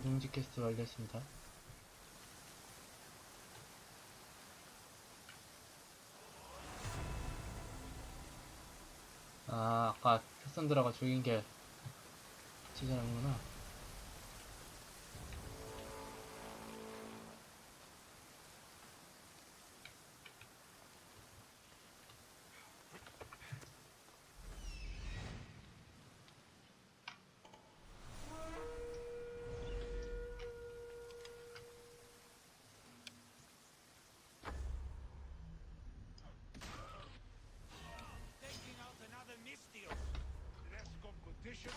동지 퀘스트 완료했습니다. 아, 아까 캐선드라가 죽인 게 지자는구나. Taking out another Mistio. Less competition.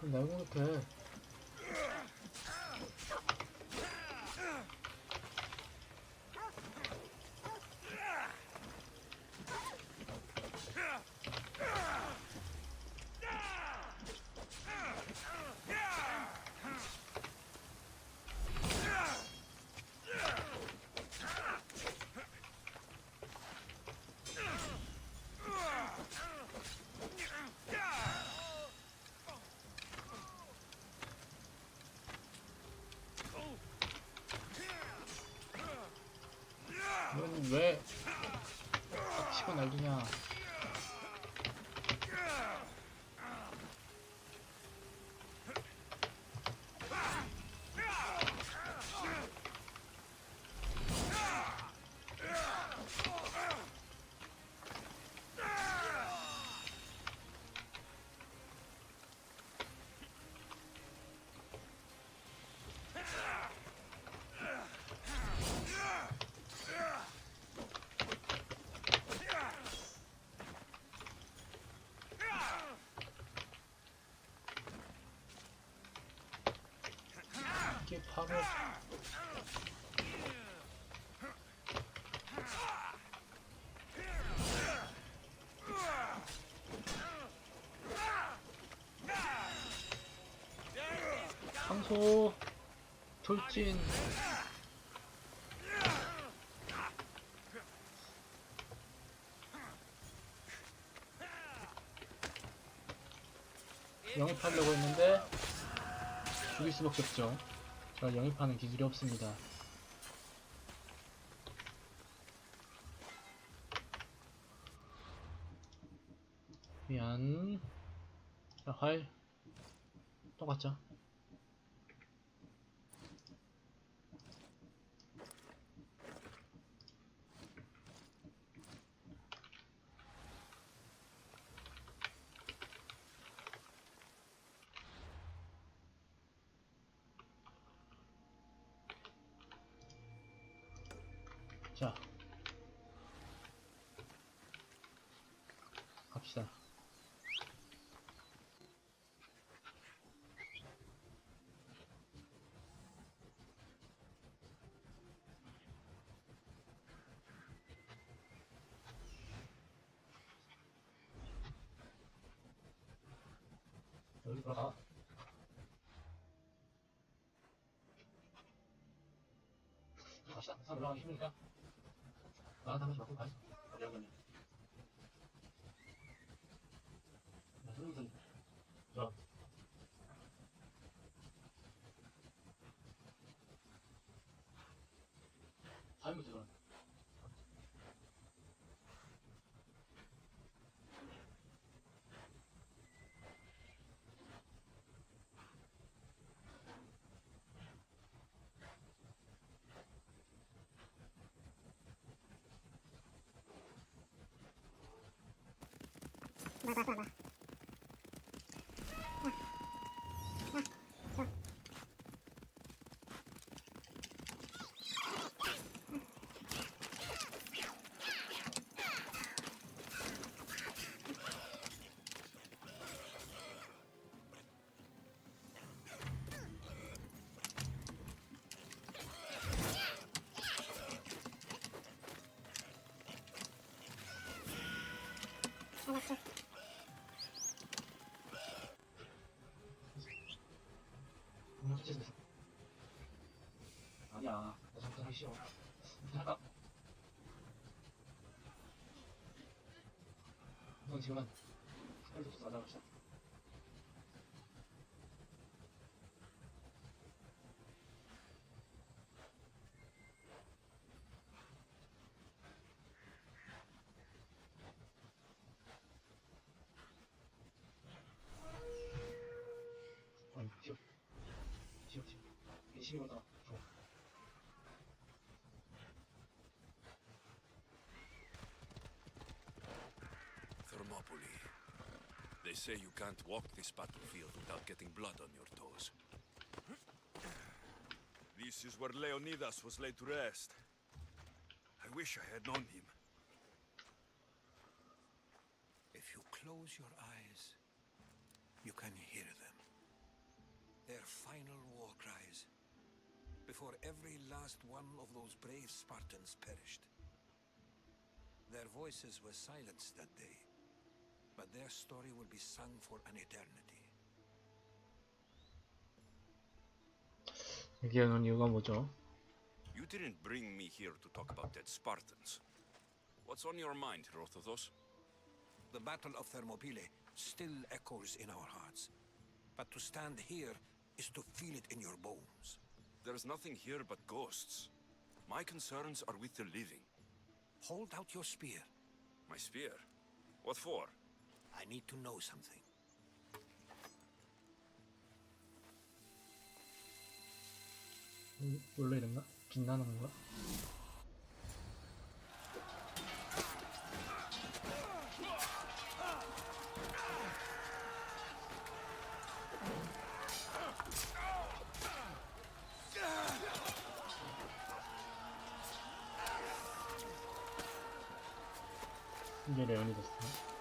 나도 이렇게 이건 왜 치고 날리냐. 이게 바로 황소 돌진. 영입하려고 했는데 죽일 수밖에 없죠. 제가 영입하는 기술이 없습니다. 미안. 자, 활 똑같죠? 자, 갑시다. 여기 들어가. 갑시다. 산 올라가기 힘드니까 나한테 한 번씩 맞고 가야지. 어려운거니. 야, 소리. 자. 사인부터 그럼. 알았어. 아니야. 싫어. 우선 지금은 스펠부터 찾아봅시다. 시험이보다 좋아. Thermopylae. They say you can't walk this battlefield without getting blood on your toes. This is where Leonidas was laid to rest. I wish I had known him. If you close your eyes, you can hear them. Their final war cries, before every last one of those brave Spartans perished. Their voices were silenced that day, but their story will be sung for an eternity. 얘기하는 이유가 뭐죠? You didn't bring me here to talk about dead Spartans. What's on your mind, Herodotus? The Battle of Thermopylae still echoes in our hearts, but to stand here is to feel it in your bones. There's nothing here but ghosts. My concerns are with the living. Hold out your spear. My spear? What for? I need to know something. 원래 이런가? 빛나는 건가? 이게 레오니다스네.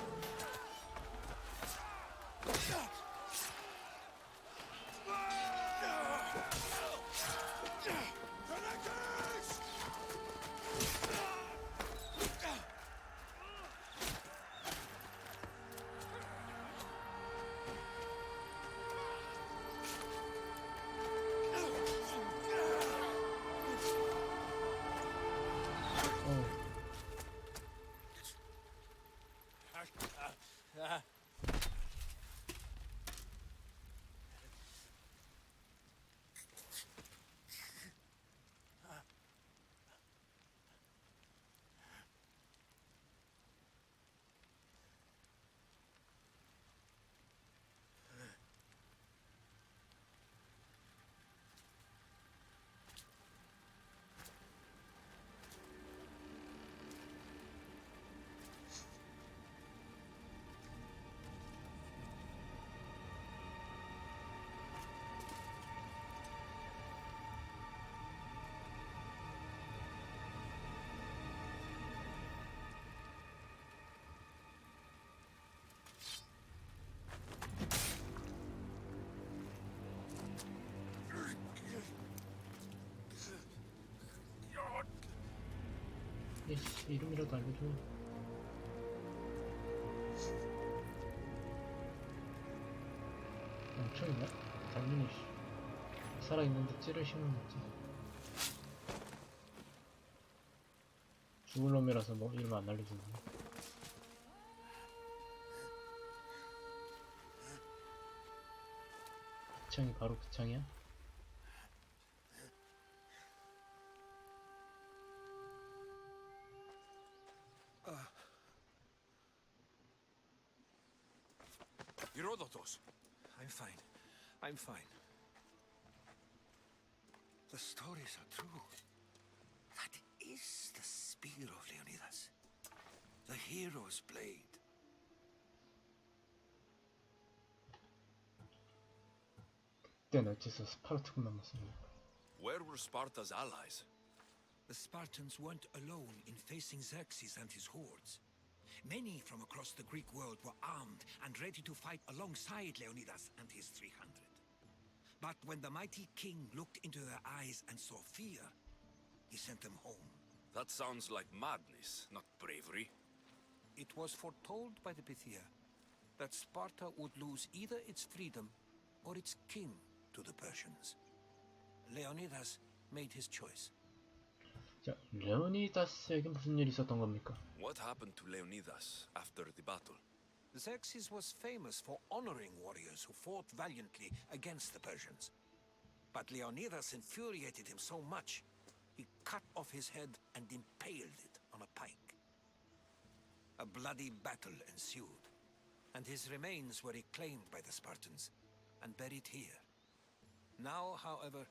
이씨, 이름이라도 알려줘. 엄청 있네? 당연히 살아있는데 찌를 심은 거지. 죽을 놈이라서 뭐 이름 안 알려주네. 그 창이 바로 그 창이야? Herodotus! I'm fine. I'm fine. The stories are true. That is the spear of Leonidas. The hero's blade. 그때는 어째서 스파르타군만 맞습니다. Where were Sparta's allies? The Spartans weren't alone in facing Xerxes and his hordes. Many from across the Greek world were armed and ready to fight alongside Leonidas and his 300. But when the mighty king looked into their eyes and saw fear, he sent them home. That sounds like madness, not bravery. It was foretold by the Pythia that Sparta would lose either its freedom or its king to the Persians. Leonidas made his choice. 자, 레오니다스에게 무슨 일이 있었던 겁니까? What happened to Leonidas after the battle? Xerxes was famous for honoring warriors who fought valiantly against the Persians. But Leonidas infuriated him so much, he cut off his head and impaled it on a pike. A bloody battle ensued, and his remains were reclaimed by the Spartans and buried here. Now, however,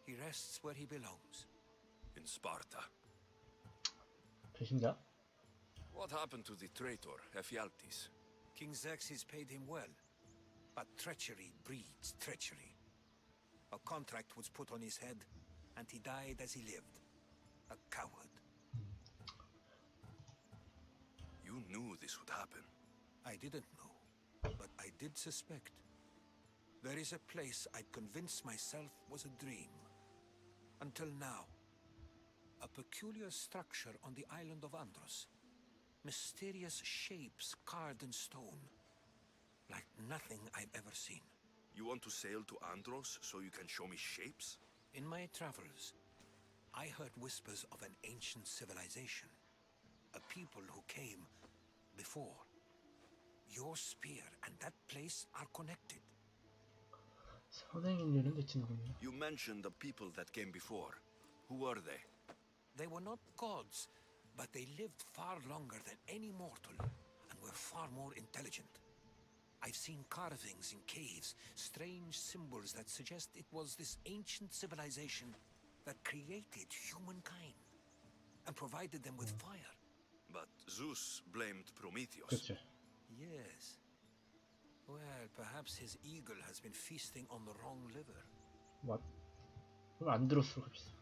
he rests where he belongs. In Sparta. 배신자? What happened to the traitor, Ephialtes? King Xerxes paid him well, but treachery breeds treachery. A contract was put on his head, and he died as he lived. A coward. You knew this would happen. I didn't know, but I did suspect. There is a place I'd convinced myself was a dream. Until now. A peculiar structure on the island of Andros. Mysterious shapes carved in stone. Like nothing I've ever seen. You want to sail to Andros so you can show me shapes? In my travels, I heard whispers of an ancient civilization. A people who came before. Your spear and that place are connected. 선행인류는 대체 누구냐? You mentioned the people that came before. Who were they? They were not gods, but they lived far longer than any mortal, and were far more intelligent. I've seen carvings in caves, strange symbols that suggest it was this ancient civilization that created humankind, and provided them with fire. But Zeus blamed Prometheus. 그렇지. Yes. Well, perhaps his eagle has been feasting on the wrong liver. What? 그럼 안 들었어 갑시다.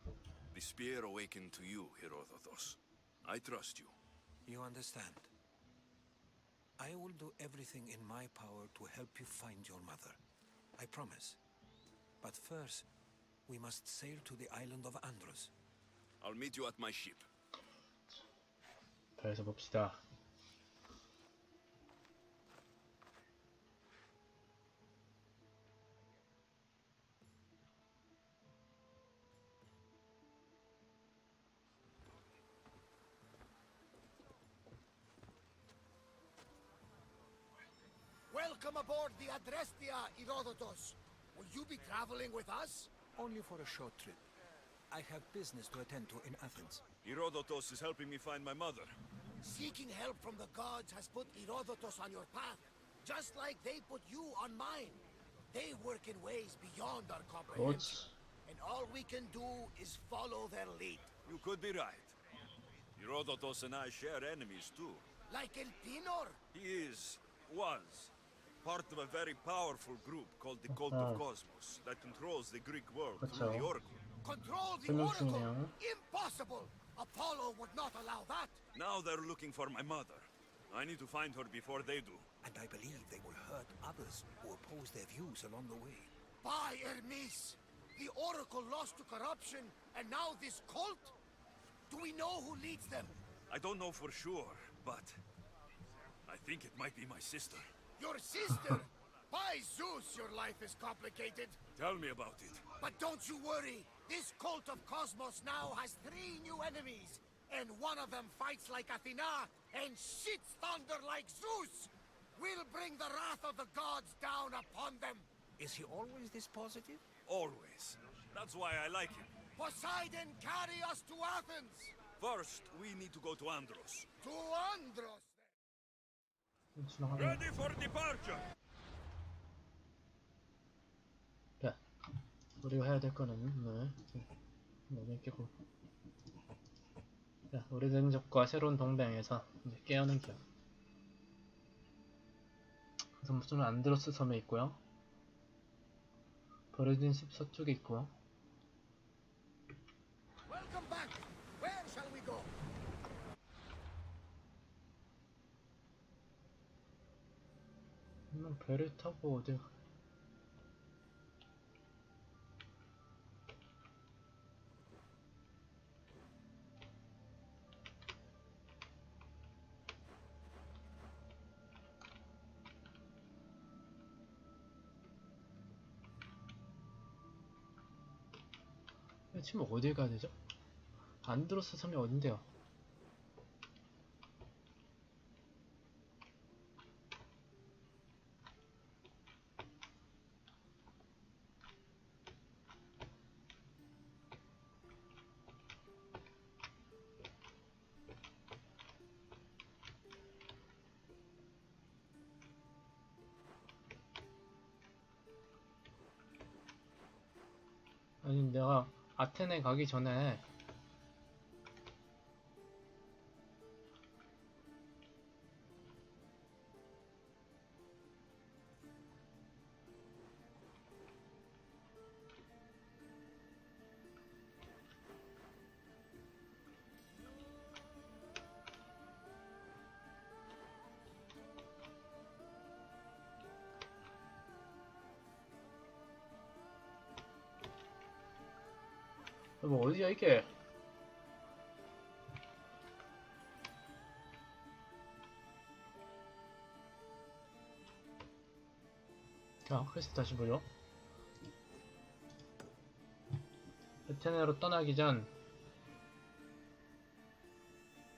The spear awakened to you, Herodotus. I trust you. You understand? I will do everything in my power to help you find your mother. I promise. But first, we must sail to the island of Andros. I'll meet you at my ship. 배에서 봅시다. Welcome aboard the Adrestia, Herodotus. Will you be traveling with us? Only for a short trip. I have business to attend to in Athens. Herodotus is helping me find my mother. Seeking help from the gods has put Herodotus on your path, just like they put you on mine. They work in ways beyond our comprehension, 그렇지. and all we can do is follow their lead. You could be right. Herodotus and I share enemies too. Like El Pinor. He was, part of a very powerful group called the Cult of Cosmos that controls the Greek world through the 그렇죠. Oracle. Control the 설명 oracle! 중이네요. Impossible! Apollo would not allow that! Now they're looking for my mother. I need to find her before they do. And I believe they will hurt others who oppose their views along the way. By Hermes! The oracle lost to corruption, and now this cult? Do we know who leads them? I don't know for sure, but I think it might be my sister. Your sister? By Zeus, your life is complicated. Tell me about it. But don't you worry. This cult of Cosmos now has 3 new enemies. And one of them fights like Athena and shits thunder like Zeus. We'll bring the wrath of the gods down upon them. Is he always this positive? Always. That's why I like him. Poseidon, carry us to Athens. First, we need to go to Andros. To Andros. 지나가면 Ready for departure! 자, 우리가 해야 될 거는 너무 깨고. 자, 오래된 적과 새로운 동맹에서 이제 깨어는 기억. 선수는 안드로스 섬에 있고요. 버려진 숲 서쪽에 있고. Welcome back. Where shall we go? 배를 타고 어디? 지금 어딜 가야 되죠? 안드로스 섬이 어딘데요? 아니 내가 아테네 가기 전에 뭐 어디야 이게? 자, 그래서 다시 보죠. 아테네로 떠나기 전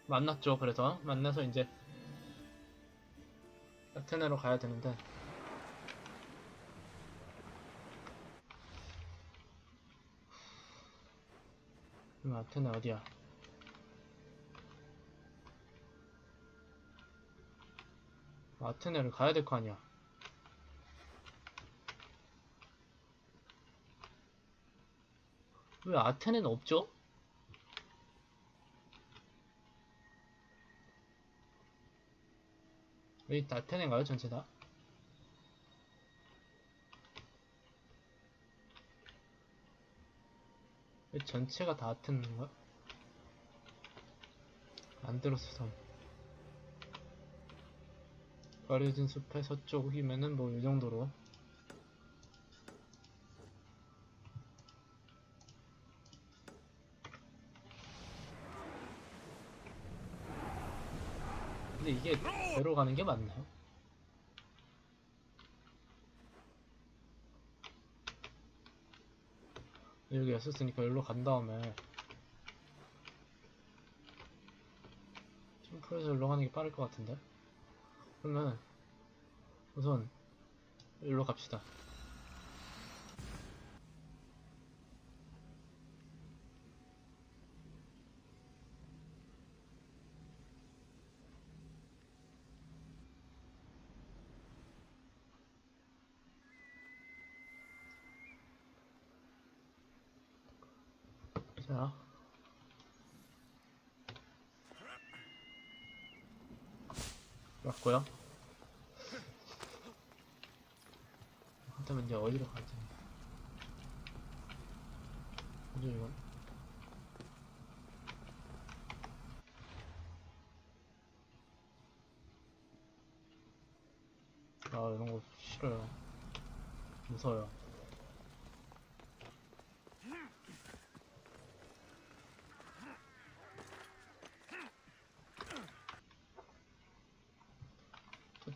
만났죠. 그래서 만나서 이제 아테네로 가야 되는데 그럼 아테네 어디야? 아테네를 가야 될 거 아니야. 왜 아테네는 없죠? 왜 아테네인가요 전체 다? 왜 전체가 다 아테네인가? 안드로스 섬. 가려진 숲의 서쪽이면은 뭐 이 정도로. 근데 이게 배로 가는 게 맞나요? 여기 였었으니까 여기로 간 다음에 점프해서 여기로 가는 게 빠를 것 같은데? 그러면 우선 여기로 갑시다. 자, 맞고요. 그렇다면 이제 어디로 가지? 뭐죠 이건? 아 이런 거 싫어요. 무서워요.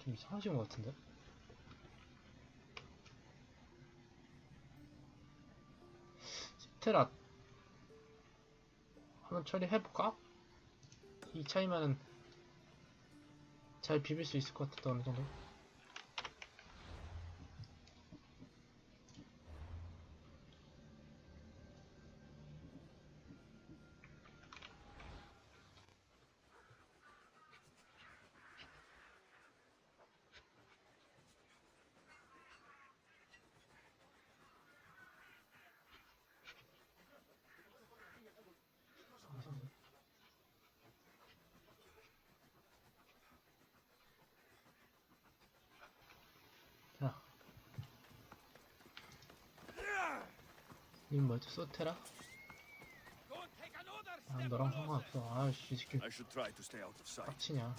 좀 이상하신 것 같은데? 스테라 한번 처리해볼까? 이 차이면은 잘 비빌 수 있을 것 같았다 어느 정도. 자, 이건 뭐였지? 소테라? 아 너랑 상관없어. 아씨 이 새끼 I should try to stay out of sight. 빡치냐.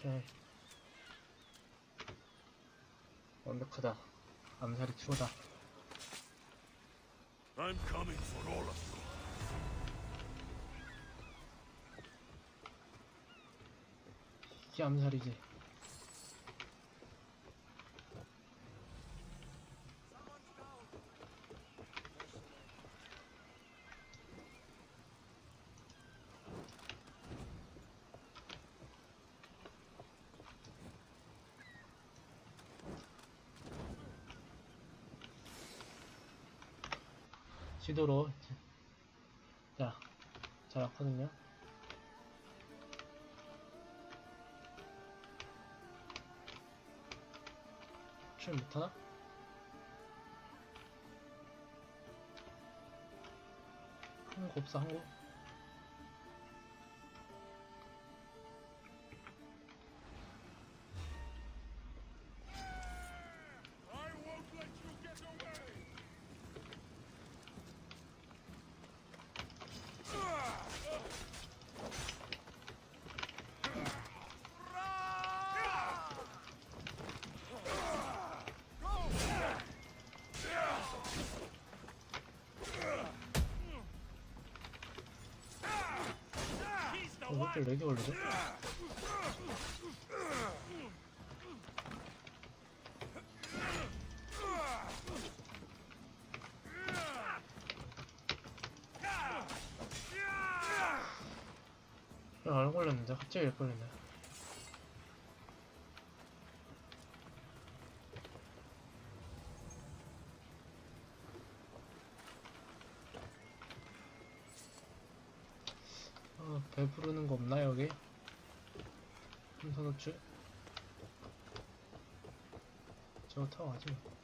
오케이. 완벽하다. 암살이 추호다. I'm coming for all of you. 이게 암살이지. 지도로 자, 잘 왔거든요. 출 못하나? 한국 없어, 한국. I won't let you get away. 왜 이렇게 렉이 걸리지? 안 걸렸는데 갑자기 렉 걸리네. 배 부르는 거 없나 여기? 힘선호출? 저거 타고 가지 뭐.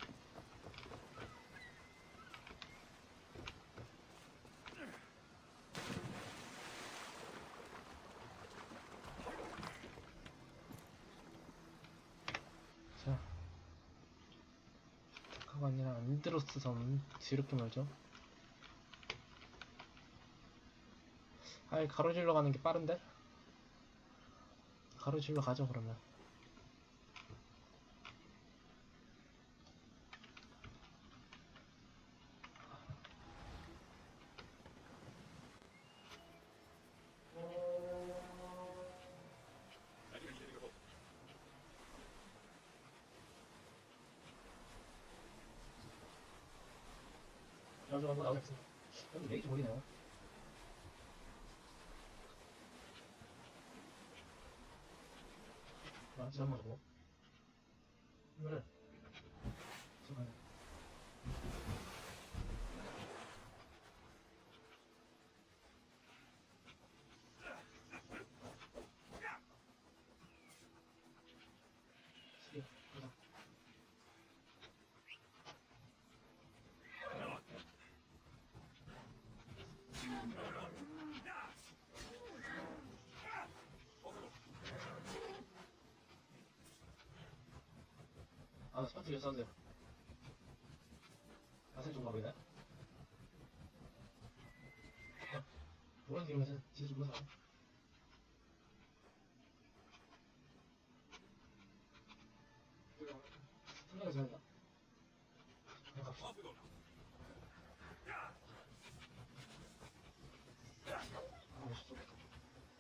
자, 타카가 아니라 안드로스 섬 뒤렇게 멀죠? 아예 가로질러 가는 게 빠른데? 가로질러 가죠 그러면. 나도 한번 나오겠어. 여기 레이지 보이네요. 아, 잠깐만 저거. 그래. 잠깐만. 아, 스파트 여사인데요. 자세 좀 가보이네. 노란 뒤로면서 진짜 좀 무서워. 생각이 잘한다. 그냥 갑시다. 아, 멋있어.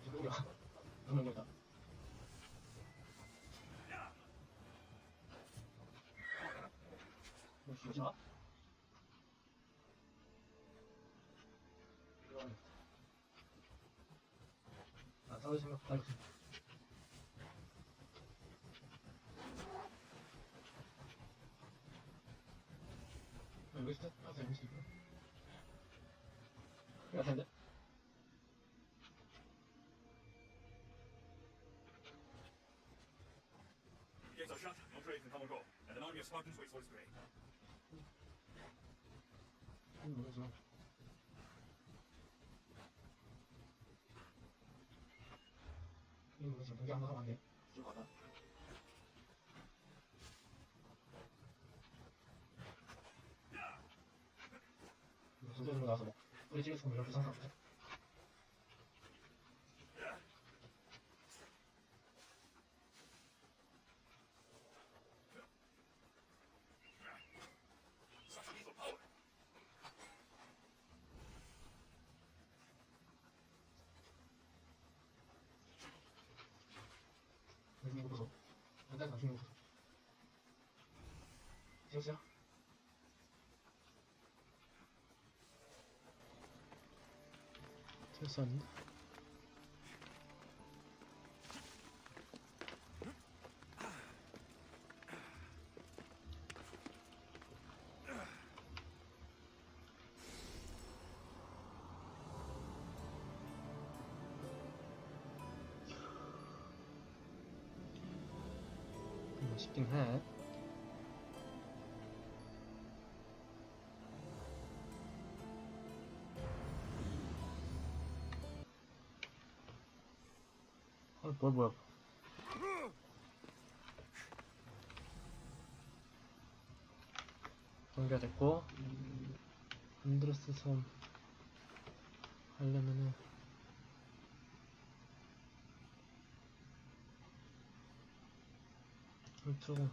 누구야? 누는 거다. 뭐야? 아, 사회 생각 빨리. 여기 스탯 아, 재밌어. 그래 텐데. Gates are shut, no trades can come or go, and an army of Spartans waits for its prey. 뭐지? 이거 뭐지? 무기 한번 하면 안 돼? 줄 거다. 이거 도전으로 나와서 뭐 뿌리 찌르고 이런 부상 상태. 죽는 거. 지웠어요? 지웠었는데? 쉽긴 해. 뭐야. 전개가 됐고, 안드레스 섬 하려면은, 이쪽은,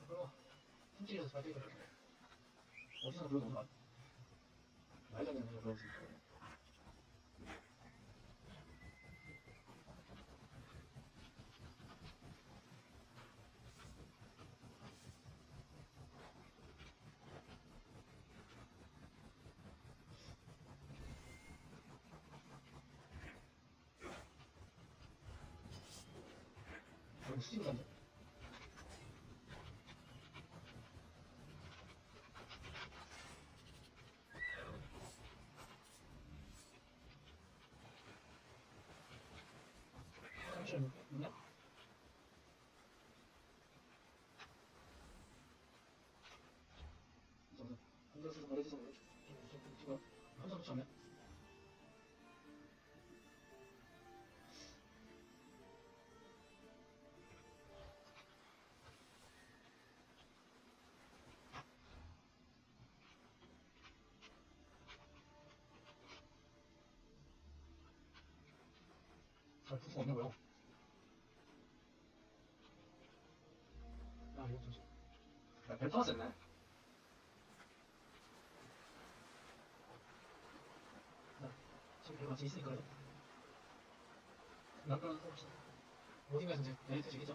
그거, 팀킬에서 잘 되거든. 어디서 그러고 온다. 말도 안 되는 거 그러지. 수직으로 간다. 잠시만요. 안드레스 버려지서 지금 한참 붙지 않네. 잘 풀 수 없는 거요. 야, 이거 좀. 야, 벨타가 셌네. 야, 지금 별 같이 있으니까 그래도. 남편은 상관없어. 어딘가에서 이제 내리트시겠죠?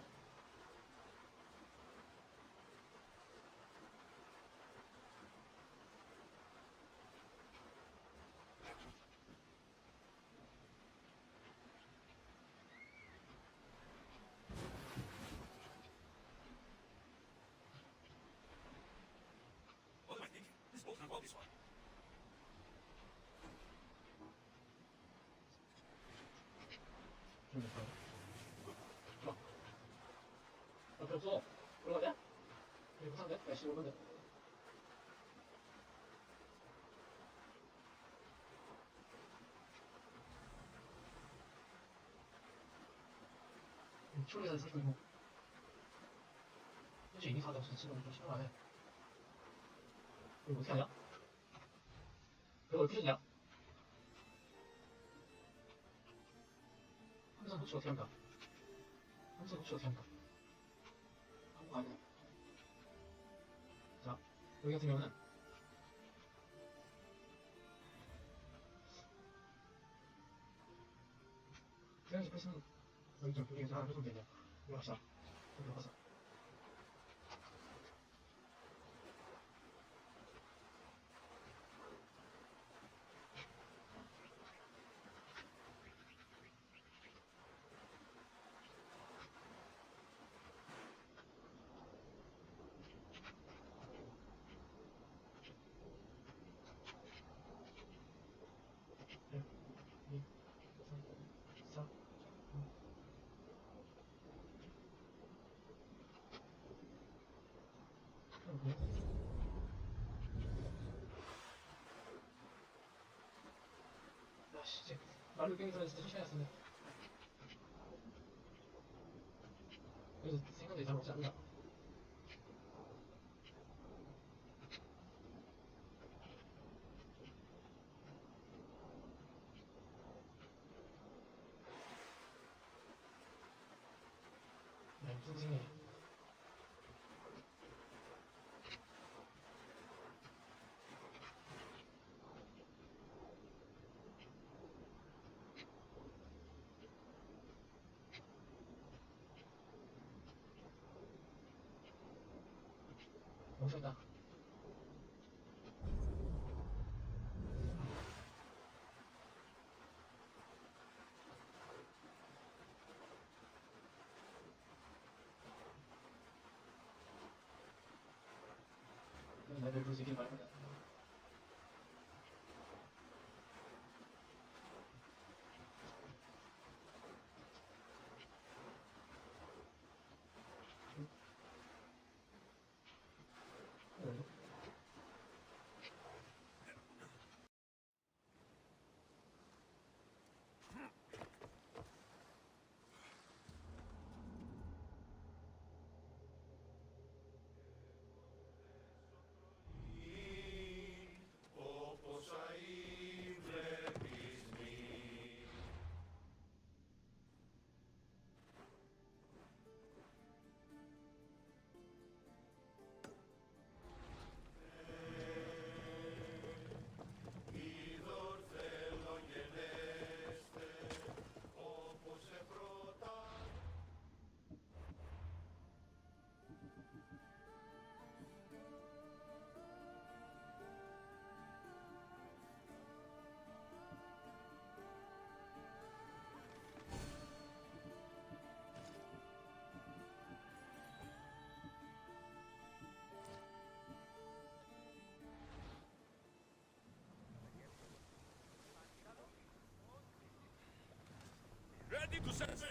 What do I think? This boat can well be swung. 좀 됐다. 필요 없어. 올라가냐? 여기 부산데? 날씨 오는데. 초리에서 있을 거 현재 이미 사다 없어. 지금 좀 심하네. 이거 어떻게 하냐? 이거 어떻게 주냐? 함선 호출 어떻게 합니까? 함선 호출 어떻게 합니까? 한국 아니야. 자, 여기 같은 경우는 태양식 패스는 여기 좀 여기 하나 해주면 되냐? 이거 합시다. 여기 가서. 아씨, 이제 말로 깽이서 진짜 시간이 났었네. 그래서 생각도 잘 먹지 않는다. 네, 무슨 생각이? 멈췄다. 나를 부르시길 바랍니다. Ready to set sail!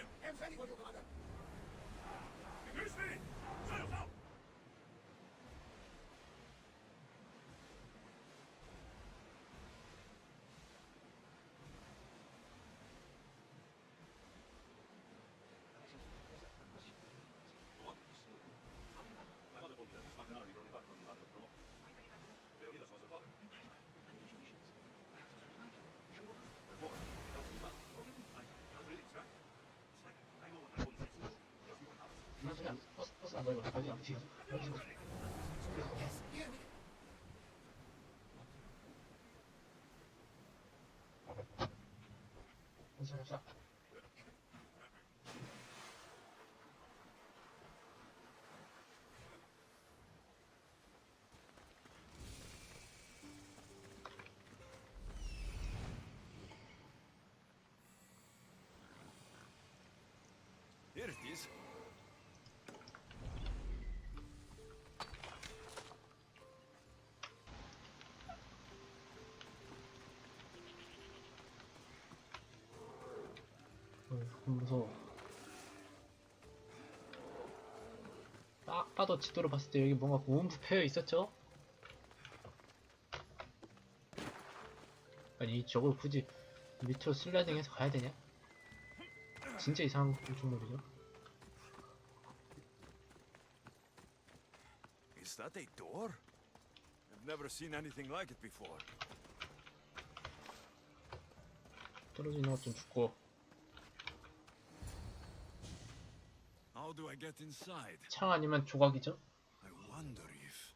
Increase speed! Sails out! 버스 안 가요. 가지 않지. 자. Here it is. 무서워. 딱 봐도 지도를 봤을 때 여기 뭔가 움프 패여 있었죠? 아니 저걸 굳이 밑으로 슬라이딩해서 가야 되냐? 진짜 이상한 구조물이죠. Is that a door? I've never seen anything like it before. 떨어지는 것 좀 죽고. How do I get inside? 창 아니면 조각이죠? I wonder if...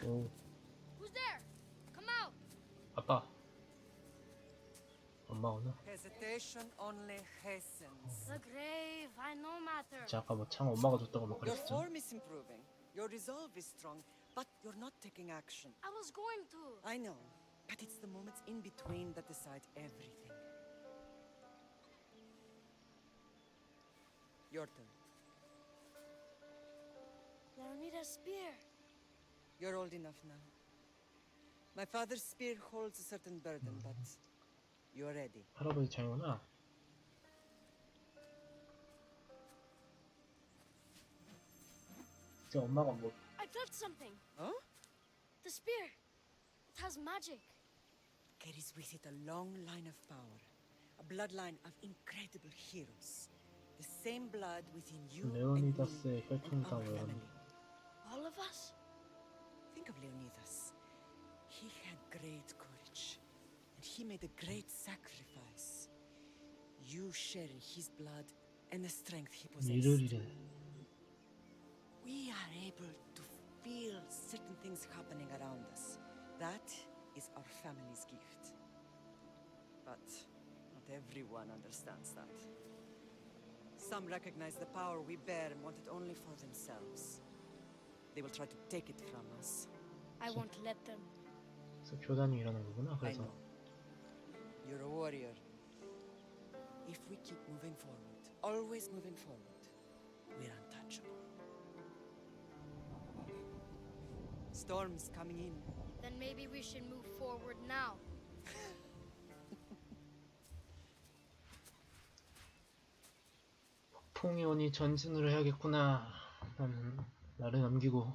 오, Who's there? Come out! 아빠. 엄마 오나? Hesitation only hastens. The grave, I know matter. 자, 아까 뭐 창 엄마가 줬다고 막 Your 그랬었죠? form is improving. Your resolve is strong, but you're not taking action. I was going to. I know, but it's the moments in between that decide everything. Your turn. Leonida's spear. You're old enough now. My father's spear holds a certain burden, but you're ready. 할아버지 창이구나. 진짜 엄마가 뭐 I felt something. Huh? The spear. It has magic. Carries with it a long line of power, a bloodline of incredible heroes. The same blood within you and me 레오니다스의 and our 혈통당은 family. All of us? Think of Leonidas. He had great courage, and he made a great sacrifice. You sharing his blood and the strength he possessed. 일을 이래. We are able to feel certain things happening around us. That is our family's gift. But not everyone understands that. Some recognize the power we bear and want it only for themselves. They will try to take it from us. I won't let them. 그래서 교단이 일어난 거구나. I 그래서 know. You're a warrior. If we keep moving forward, always moving forward, we're untouchable. Storm's coming in. Then maybe we should move forward now. 폭풍이 오니 전진을 해야겠구나. 나는 나를 남기고.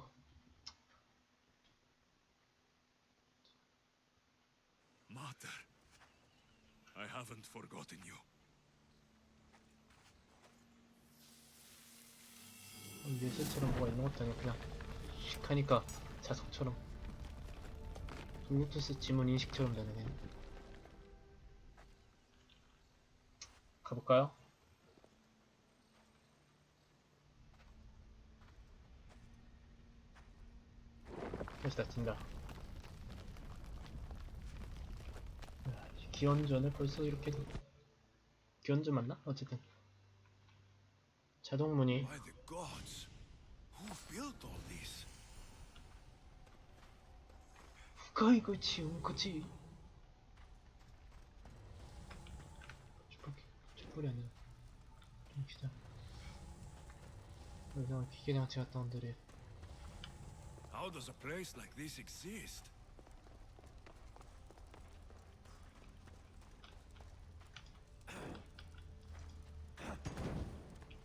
Mater, I haven't forgotten you. 예술처럼 뭐가 있는 것도 아니고 그냥 휙 하니까 자석처럼 블루투스 지문 인식처럼 되네. 그냥. 가볼까요? 다시 다친다. 기원전에 벌써 이렇게 기원전 맞나? 어쨌든 자동문이 By the gods, who built all this? 누가 이걸 지은 거지? 촛불이 아니라 좀 기다. 이상한 기계장치 같은 것들이. How does a place like this exist?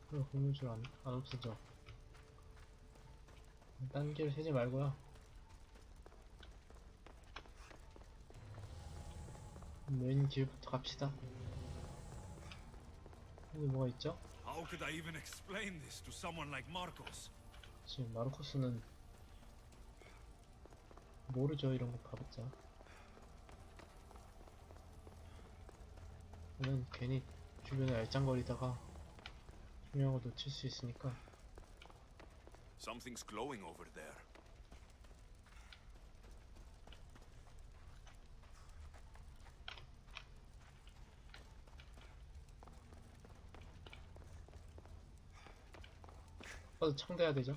그럼 고물줄 안 없어져. 딴 길을 세지 말고요. 메인 길부터 갑시다. 여기 뭐가 있죠? How could I even explain this to someone like Marcos? 지금 마르코스는 모르죠. 이런 거 봐봤자. 저는 괜히 주변에 알짱거리다가 중요한 거 놓칠 수 있으니까. Something's glowing over there. 창대해야 되죠.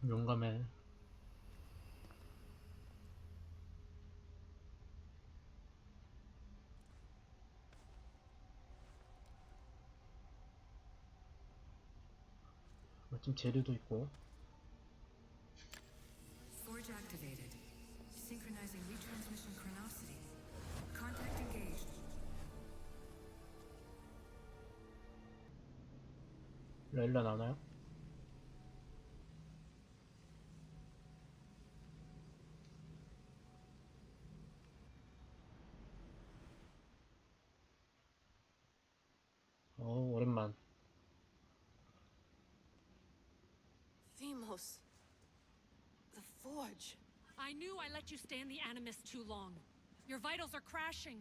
용감해. 마침 재료도 있고. Forge activated. Synchronizing retransmission chronicity. Contact engaged. 렐라 나오나요? 오랜만. Themos. The Forge. I knew I let you stay in the Animus too long. Your vitals are crashing.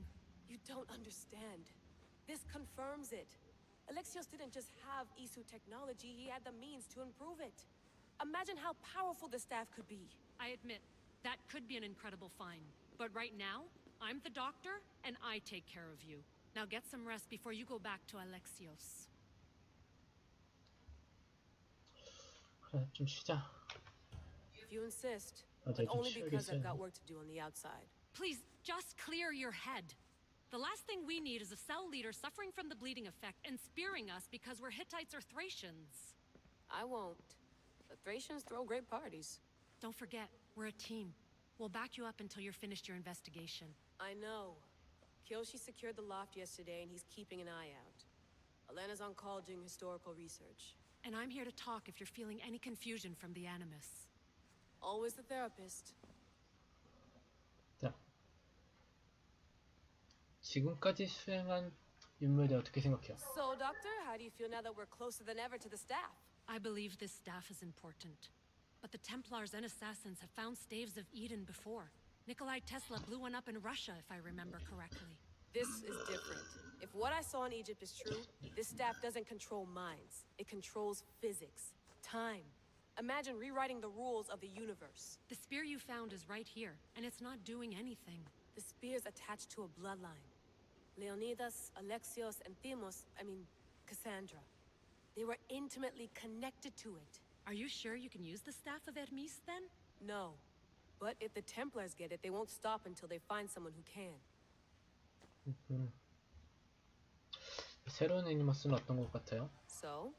You don't understand. This confirms it. Alexios didn't just have Isu technology, he had the means to improve it. Imagine how powerful the staff could be. I admit, that could be an incredible find. But right now, I'm the doctor, and I take care of you. Now get some rest before you go back to Alexios. 그래, 좀 쉬자. If you insist, 맞아, but 좀 only because I've 쉬어야겠어요. got work to do on the outside. Please, just clear your head. The last thing we need is a cell leader suffering from the bleeding effect and spearing us because we're Hittites or Thracians. I won't. The Thracians throw great parties. Don't forget, we're a team. We'll back you up until you're finished your investigation. I know. Kyoshi secured the loft yesterday and he's keeping an eye out. Elena's on call doing historical research. And I'm here to talk if you're feeling any confusion from the Animus. Always the therapist. 자, 지금까지 수행한 임무에 대해 어떻게 생각해요? So, Doctor, how do you feel now that we're closer than ever to the staff? I believe this staff is important. But the Templars and Assassins have found staves of Eden before. Nikolai Tesla blew one up in Russia, if I remember correctly. This is different. If what I saw in Egypt is true, this staff doesn't control minds. It controls physics, time. Imagine rewriting the rules of the universe. The spear you found is right here, and it's not doing anything. The spear's attached to a bloodline. Leonidas, Alexios, and Cassandra. They were intimately connected to it. Are you sure you can use the Staff of Hermes, then? No. But if the Templars get it, they won't stop until they find someone who can. 새로운 애니머스는 어떤 것 같아요? So,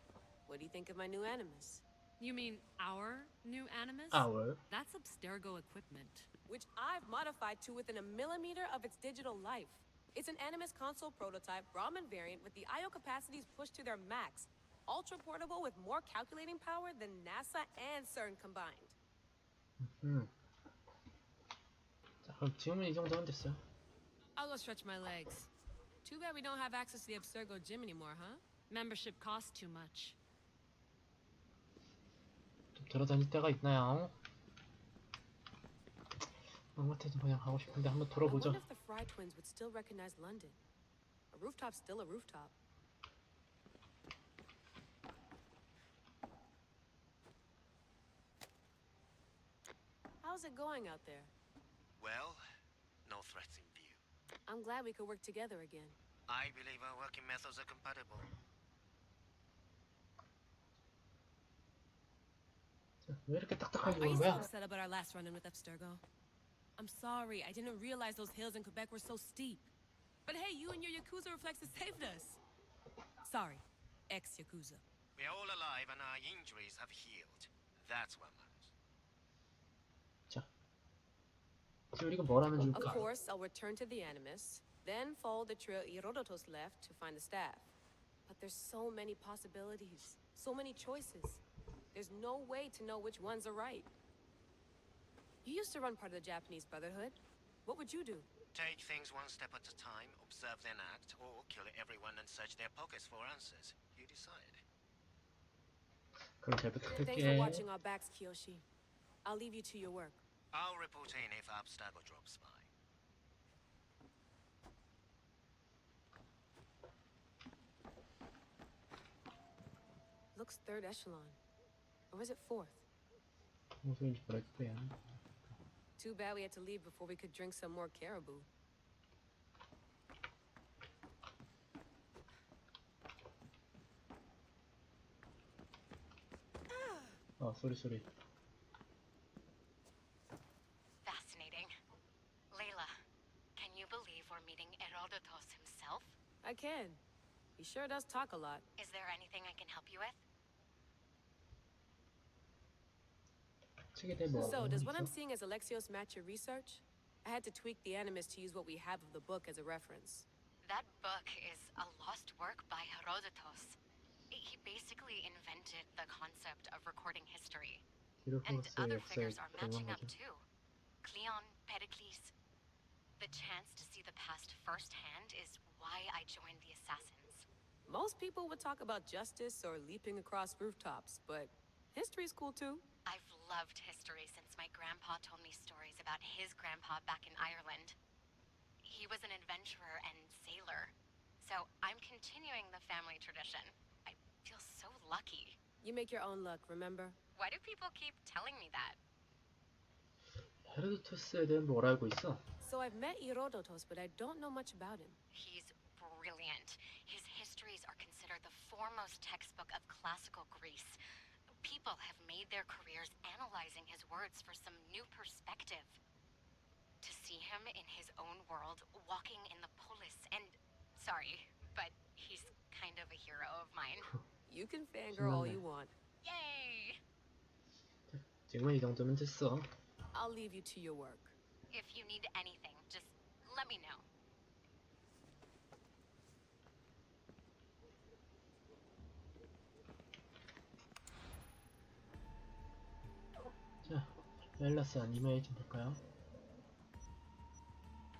what do you think of my new Animus? You mean our new Animus? Our. That's Abstergo equipment. Which I've modified to within a millimeter of its digital life. It's an Animus console prototype, Brahmin variant with the I/O capacities pushed to their max. Ultra portable with more calculating power than NASA and CERN combined. 자, 그럼 지금은 이 정도면 됐어요. I'll go stretch my legs. Too bad we don't have access to the Abstergo gym anymore, huh? Membership costs too much. 좀 돌아다닐 때가 있나요? 맘 같아서 그냥 가고 싶은데 한번 I 돌아보죠. wonder if the Fry twins would still recognize London. A rooftop's still a rooftop. How's it going out there? Well, no threats in view. I'm glad we could work together again. I believe our working methods are compatible. 자, 왜 이렇게 딱딱하게 Are you 보는 still 거야? upset about our last run-in with Abstergo? I'm sorry, I didn't realize those hills in Quebec were so steep. But hey, you and your Yakuza reflexes saved us. Sorry, ex-Yakuza. We're all alive and our injuries have healed. That's what matters. 자, 지금 우리가 뭘 하면 Of 좋을까? course, I'll return to the Animus, then follow the trail Herodotus left to find the staff. But there's so many possibilities, so many choices. There's no way to know which ones are right. You used to run part of the Japanese Brotherhood. What would you do? Take things one step at a time, observe then act, or kill everyone and search their pockets for answers. You decide. 그럼 잘 Thanks for 부탁할게. watching our backs, Kiyoshi. I'll leave you to your work. I'll report in if Abstergo drops by. Looks third echelon. Or is it fourth? 무슨 소리인지 모르겠고요. Too bad we had to leave before we could drink some more caribou. 소리. Fascinating. Layla, can you believe we're meeting Herodotus himself? I can. He sure does talk a lot. Is there anything I can help you with? 책에 대해 뭐 So, does what I'm 있어? seeing as Alexios match your research? I had to tweak the Animus to use what we have of the book as a reference. That book is a lost work by Herodotus. He basically invented the concept of recording history. And 히로코스의 other 역사에 figures are matching 대응한 up 거죠. too. Cleon, Pericles. The chance to see the past firsthand is why I joined the Assassins. Most people would talk about justice or leaping across rooftops, but history's cool too. I've loved history since my grandpa told me stories about his grandpa back in Ireland. He was an adventurer and sailor, so I'm continuing the family tradition. I feel so lucky. You make your own luck, remember? Why do people keep telling me that? 헤로도토스에 대해 뭘 알고 있어? So I've met Herodotus, but I don't know much about him. He's brilliant. His histories are considered the foremost textbook of classical Greece. People have made their careers analyzing his words for some new perspective. To see him in his own world, walking in the polis, and... Sorry, but he's kind of a hero of mine. You can fangirl all you want. Yay! 지금은 이 정도면 됐어. I'll leave you to your work. If you need anything, just let me know. 자, 앨러스 아니메이 좀 볼까요?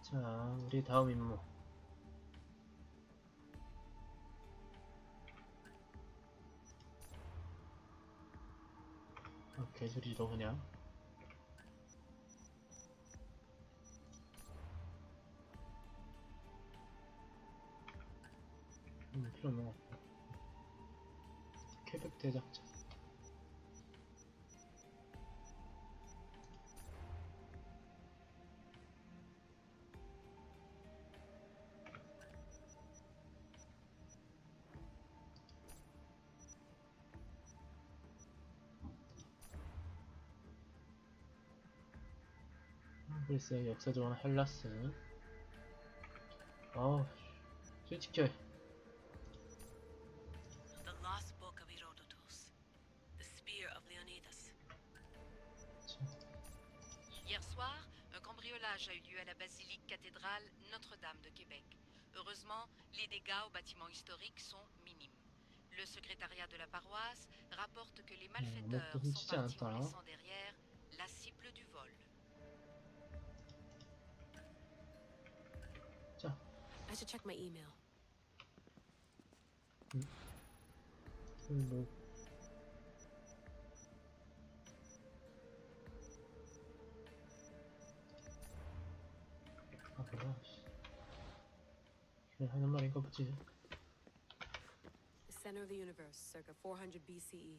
자, 우리 다음 임무. 개소리로 그냥. 필요 없는 것 같고. 퀘벡 대작전. 글쎄, 역사적인 헬라스. 솔직히 The Lost Book of Herodotus. The Spear of Leonidas. Hier soir, un cambriolage a eu lieu à la basilique cathédrale Notre-Dame de Québec. Heureusement, les dégâts au bâtiment historique sont minimes. Le secrétariat de la paroisse rapporte que les malfaiteurs sont partis en laissant derrière la cible du vol. I should check my email. 뭐 뭐야 그냥 하는 말인가 보지. The center of the universe, circa 400 BCE.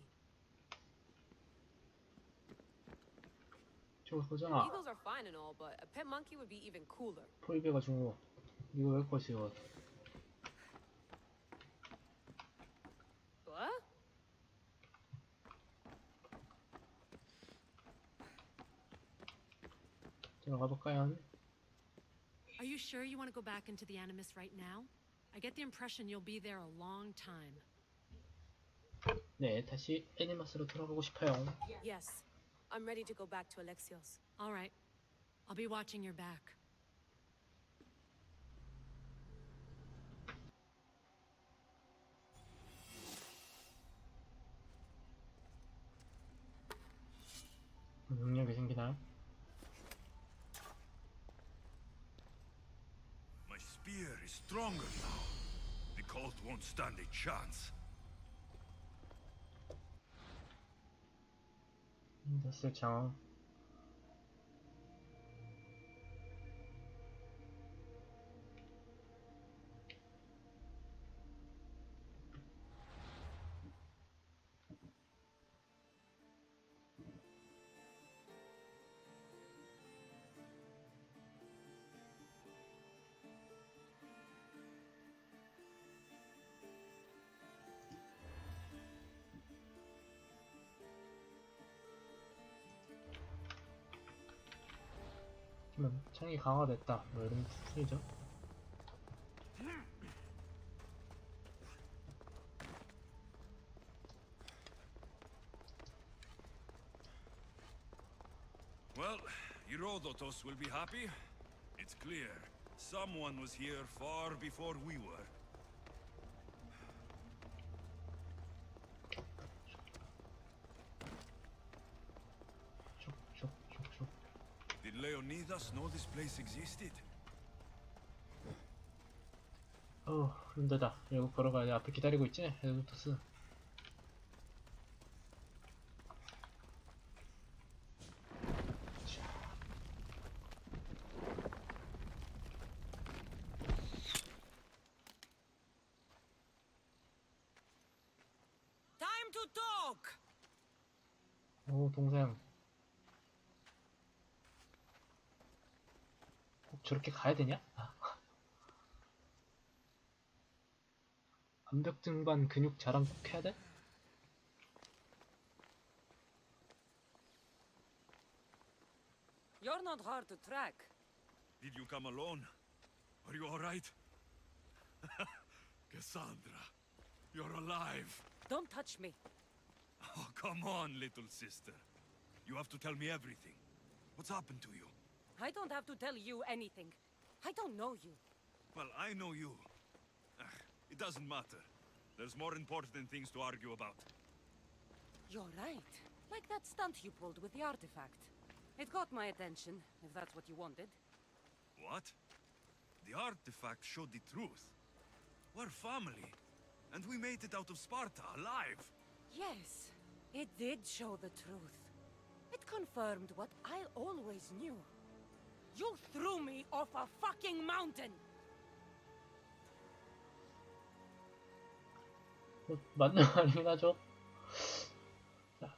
저거 보잖아. Eagles are fine and all, but a pet monkey would be even cooler. 포입해가 중국. 이거 왜 것이요? What? 들어가 볼까요? Are you sure you want to go back into the Animus right now? I get the impression you'll be there a long time. 네, 다시 애니마스로 들어가고 싶어요. Yes, I'm ready to go back to Alexios. All right. I'll be watching your back. 능력이 생기나요? My spear is stronger now. The cult won't stand a chance. 됐을 장. 창이 강화됐다. 뭐 이런 풀이죠. Well, Herodotus will be happy. It's clear. Someone was here far before we were. Did Leonidas know this place existed? 힘들다. 이거 걸어가야 앞에 기다리고 있지? 헤르도토스. Time to talk. 오, 동생. 꼭 저렇게 가야 되냐? 암벽 등반 근육 자랑 꼭 해야 돼? You're not hard to track. Did you come alone? Are you all right? Cassandra, you're alive. Don't touch me. Oh, come on, little sister. You have to tell me everything. What's happened to you? I don't have to tell you anything. I don't know you. Well, I know you. It doesn't matter. There's more important things to argue about. You're right. Like that stunt you pulled with the artifact. It got my attention, if that's what you wanted. What? The artifact showed the truth. We're family. And we made it out of Sparta alive. Yes, it did show the truth. It confirmed what I always knew. You threw me off a fucking mountain! 맞는 말이긴 하죠. 자,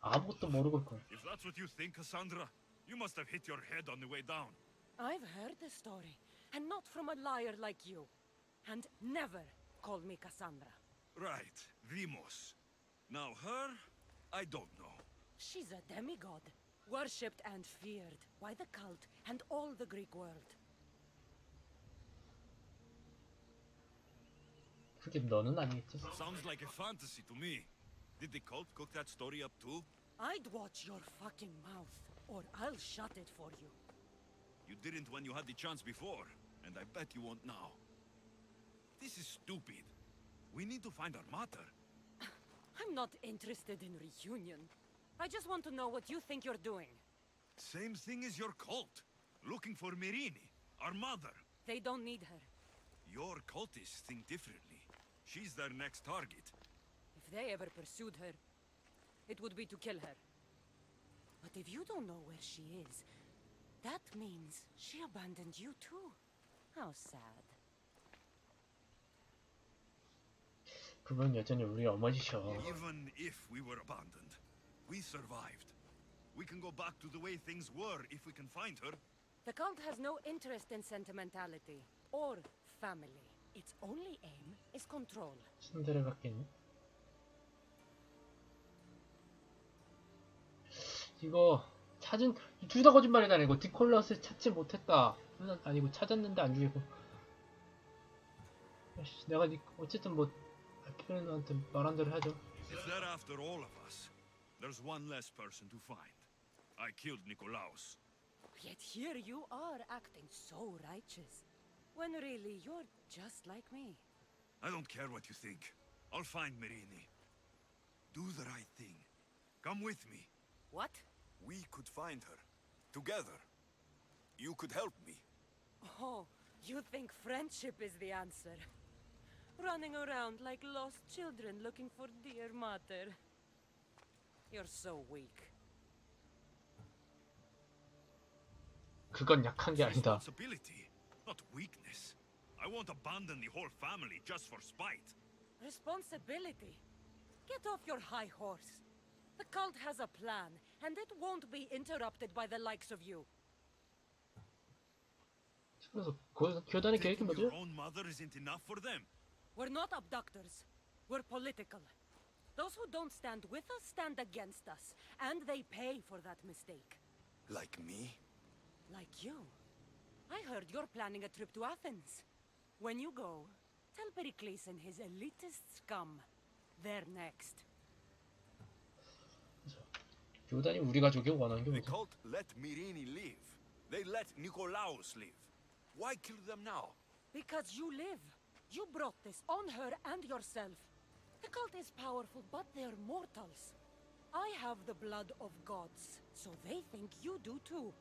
아무것도 모르고 있고. If that's what you think, Cassandra, you must have hit your head on the way down. I've heard the story, and not from a liar like you. And never call me Cassandra. Right, Demos. Now her, I don't know. She's a demigod, worshipped and feared by the cult and all the Greek world. 그게 너는 아니겠지? Sounds like a fantasy to me. Did the cult cook that story up too? I'd watch your fucking mouth, or I'll shut it for you. You didn't when you had the chance before, and I bet you won't now. This is stupid. We need to find our mater. I'm not interested in reunion. I just want to know what you think you're doing. Same thing as your cult. Looking for Mirini, our mother. They don't need her. Your cultists think differently. She's their next target. If they ever pursued her, it would be to kill her. But if you don't know where she is, that means she abandoned you too. How sad. 그분 여전히 우리 어머니셔. Even if we were abandoned, we survived. We can go back to the way things were if we can find her. The cult has no interest in sentimentality or family. Its only aim is control. 신데레 같긴. 이거 찾은 둘 다 거짓말이다. 이거 디콜러스 찾지 못했다. 아니고 찾았는데 안 죽이고. 내가 어쨌든 뭐 알키르한테 말한 대로 하죠. If they're after all of us, there's one less person to find. I killed Nikolaos. Yet here you are acting so righteous, when really you're just like me. I don't care what you think. I'll find Mirini. Do the right thing. Come with me. What? We could find her. Together. You could help me. Oh, you think friendship is the answer? Running around like lost children looking for dear mother. You're so weak. 그건 약한 게 아니다. Responsibility, not weakness. I won't abandon the whole family just for spite. Responsibility? Get off your high horse. The cult has a plan, and it won't be interrupted by the likes of you. 그래서 교단의 계획이 뭐죠? Your own mother isn't enough for them. We're not abductors. We're political. Those who don't stand with us stand against us, and they pay for that mistake. Like me? Like you. I heard you're planning a trip to Athens. When you go, tell Pericles and his elitist scum. They're next. 교단이 우리 가족이 원하는 게 The 뭐죠? cult let Mirini live. They let Nikolaos live. Why kill them now? Because you live. You brought this on her and yourself. The cult is powerful, but they're mortals. I have the blood of gods, so they think you do too.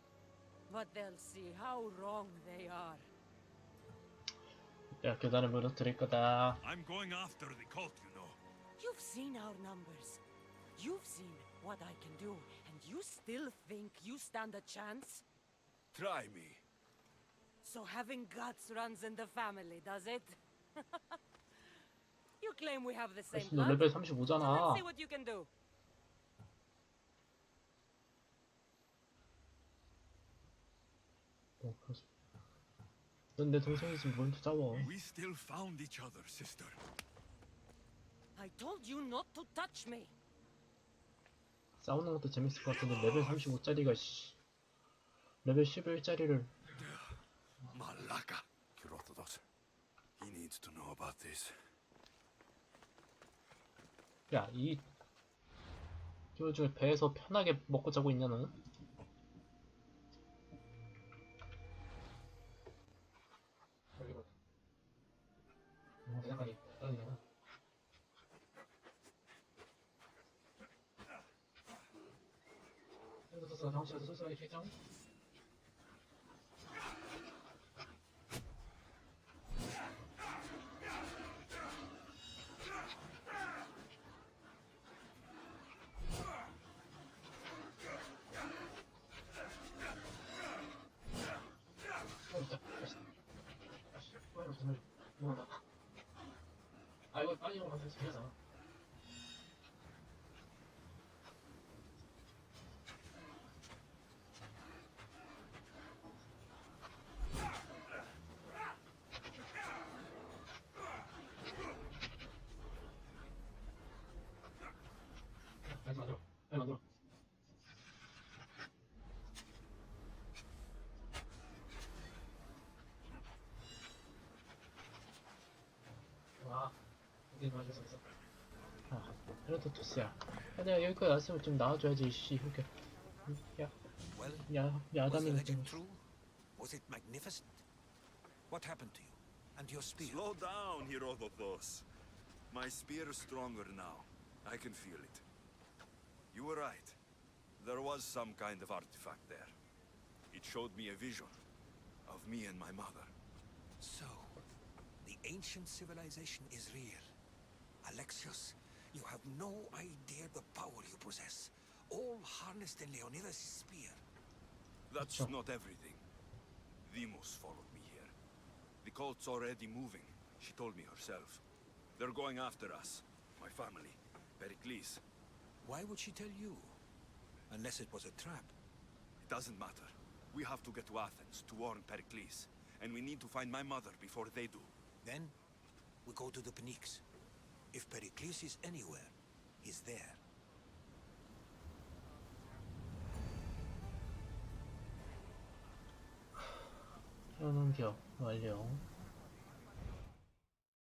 But they'll see how wrong they are. 야, 교단을 무너뜨릴 거다. I'm going after the cult, you know. You've seen our numbers. You've seen what I can do, and you still think you stand a chance? Try me. So having guts runs in the family, does it? You claim we have the same 너 blood? 레벨 So 35잖아. let's see what you can do. 넌 내 동생이지 뭘 싸워. We still found each other, sister. I told you not to touch me. 싸우는 것도 재밌을 것 같은데 레벨 35짜리가 레벨 11짜리를 Malaka. Herodotus. He needs to know about this. 야, 이 중에 배에서 편하게 먹고 자고 있냐 너는? 정치에서 스스로의 결정? 빨리 좀 가서 재미잖아. 빨리 만들어. 빨리 만들어. 와, 이게 맞을 수 있어. 아, 헤로도토스야. 내가 여기까지 왔으면 좀 나와줘야지, 이씨. 이렇게. 야, Well, 야, was the 야담이 legend true? Was it magnificent? What happened to you? And your spear? Slow down, Herodotus. My spear is stronger now. I can feel it. You were right. There was some kind of artifact there. It showed me a vision of me and my mother. So, the ancient civilization is real. Alexios, you have no idea the power you possess. All harnessed in Leonidas' spear. That's not everything. Demos followed me here. The cult's already moving, she told me herself. They're going after us. My family. Pericles. Why would she tell you? Unless it was a trap. It doesn't matter. We have to get to Athens to warn Pericles. And we need to find my mother before they do. Then, we go to the Pnyx. If Pericles is anywhere, he's there. 현원기억 완료.